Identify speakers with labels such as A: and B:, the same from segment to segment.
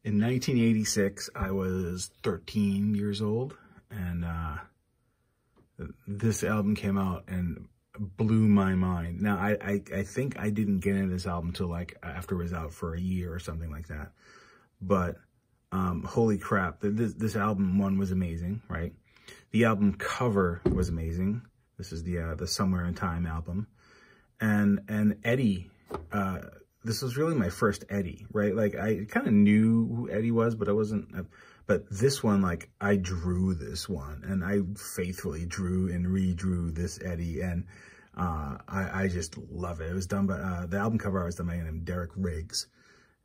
A: In 1986, I was 13 years old, and this album came out and blew my mind. Now, I think I didn't get into this album till like after it was out for a year or something like that. But holy crap, this album one was amazing, right? The album cover was amazing. This is the Somewhere in Time album, and Eddie. This was really my first Eddie, right? Like, I kind of knew who Eddie was, but I wasn't, but this one, like, I drew this one, and I faithfully drew and redrew this Eddie, and I just love it. It was done by, the album cover was done by a guy named Derek Riggs,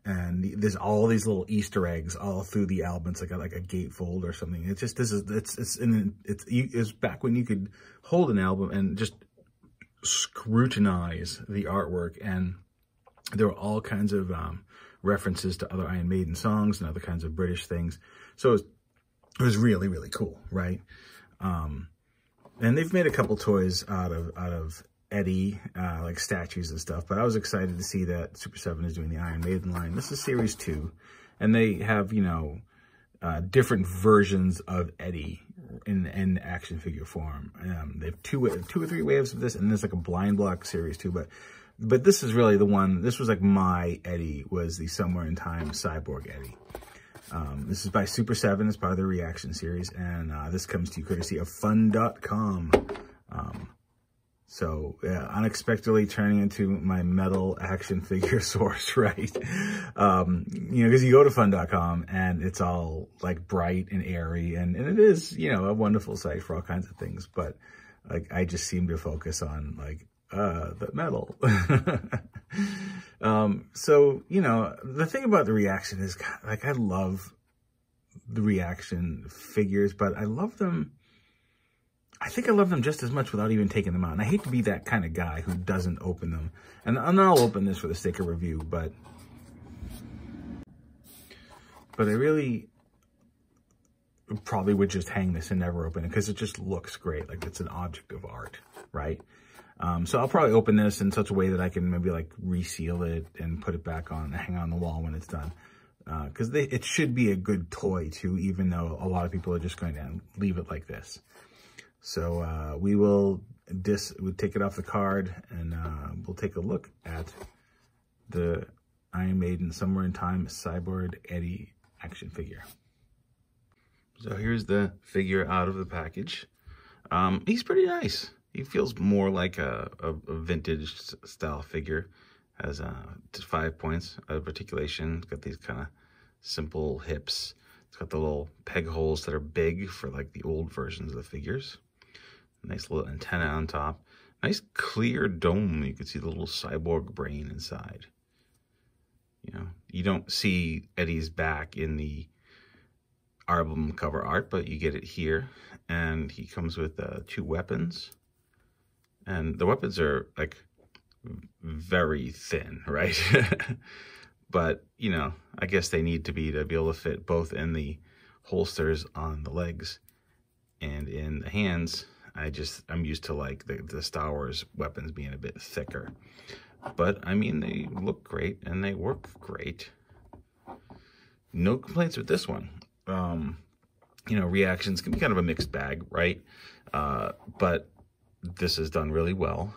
A: and there's all these little Easter eggs all through the album. It's like a gatefold or something. It's just, it's back when you could hold an album and just scrutinize the artwork, and there were all kinds of references to other Iron Maiden songs and other kinds of British things. So it was really, really cool, right? And they've made a couple toys out of Eddie, like statues and stuff. But I was excited to see that Super 7 is doing the Iron Maiden line. This is Series 2. And they have, you know, different versions of Eddie in action figure form. They have two or three waves of this, and there's like a blind block Series 2. But this is really the one, this was like my Eddie, was the Somewhere in Time Cyborg Eddie. This is by Super 7, it's part of the ReAction series, and this comes to you courtesy of fun.com. So, yeah, unexpectedly turning into my metal action figure source, right? You know, because you go to fun.com, and it's all, like, bright and airy, and it is, you know, a wonderful site for all kinds of things, but, like, I just seem to focus on, like, the metal. So, you know, the thing about the ReAction is, like, I love the ReAction figures, but I love them. I think I love them just as much without even taking them out. And I hate to be that kind of guy who doesn't open them. And I'll open this for the sake of review, but I really probably would just hang this and never open it because it just looks great. Like, it's an object of art, right? So I'll probably open this in such a way that I can maybe like reseal it and put it back on, hang on the wall when it's done. Because it should be a good toy too, even though a lot of people are just going to leave it like this. So we'll take it off the card, and we'll take a look at the Iron Maiden Somewhere in Time Cyborg Eddie action figure. So here's the figure out of the package. He's pretty nice. He feels more like a vintage style figure. Has 5 points of articulation. It's got these kind of simple hips. It's got the little peg holes that are big for like the old versions of the figures. Nice little antenna on top. Nice clear dome. You can see the little cyborg brain inside. You know, you don't see Eddie's back in the album cover art, but you get it here. And he comes with 2 weapons. And the weapons are like very thin, right? But, you know, I guess they need to be able to fit both in the holsters on the legs and in the hands. I'm used to like the Star Wars weapons being a bit thicker. But I mean, they look great and they work great. No complaints with this one. You know, reactions can be kind of a mixed bag, right? But this is done really well.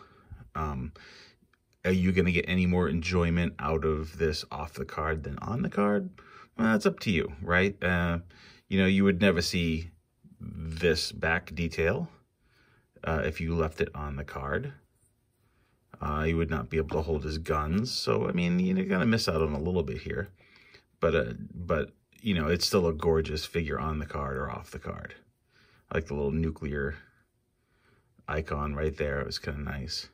A: Are you going to get any more enjoyment out of this off the card than on the card? Well, that's up to you, right? You know, you would never see this back detail if you left it on the card. You would not be able to hold his guns. So, I mean, you're going to miss out on a little bit here. But you know, it's still a gorgeous figure on the card or off the card. I like the little nuclear icon right there. It was kind of nice.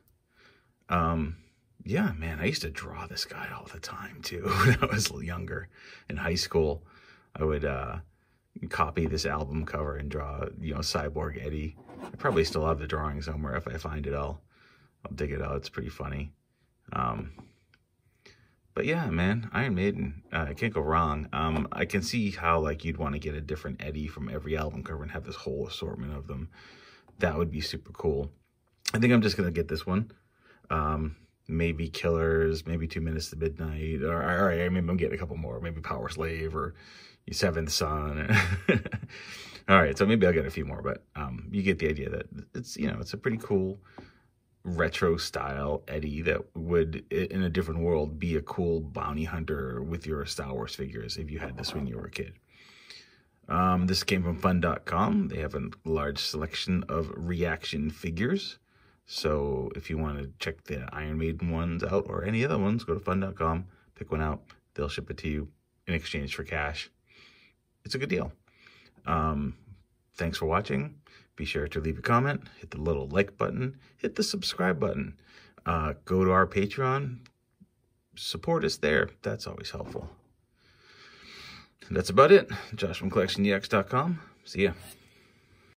A: Yeah, man, I used to draw this guy all the time too when I was younger. In high school, I would copy this album cover and draw, you know, Cyborg Eddie. I probably still have the drawing somewhere. If I find it, I'll dig it out. It's pretty funny. But yeah, man, Iron Maiden, I can't go wrong. I can see how like you'd want to get a different Eddie from every album cover and have this whole assortment of them. That would be super cool. I think I'm just going to get this one. maybe Killers, maybe 2 Minutes to Midnight, or all right, maybe I'm getting a couple more, maybe Power Slave or Seventh Son. All right, so maybe I'll get a few more, but you get the idea that it's, you know, it's a pretty cool retro style Eddie that would, in a different world, be a cool bounty hunter with your Star Wars figures if you had this when you were a kid. This came from fun.com. They have a large selection of ReAction figures. So if you want to check the Iron Maiden ones out or any other ones, go to fun.com, pick one out. They'll ship it to you in exchange for cash. It's a good deal. Thanks for watching. Be sure to leave a comment, hit the little like button, hit the subscribe button. Go to our Patreon, support us there. That's always helpful. And that's about it. Josh from CollectionDX.com. See ya.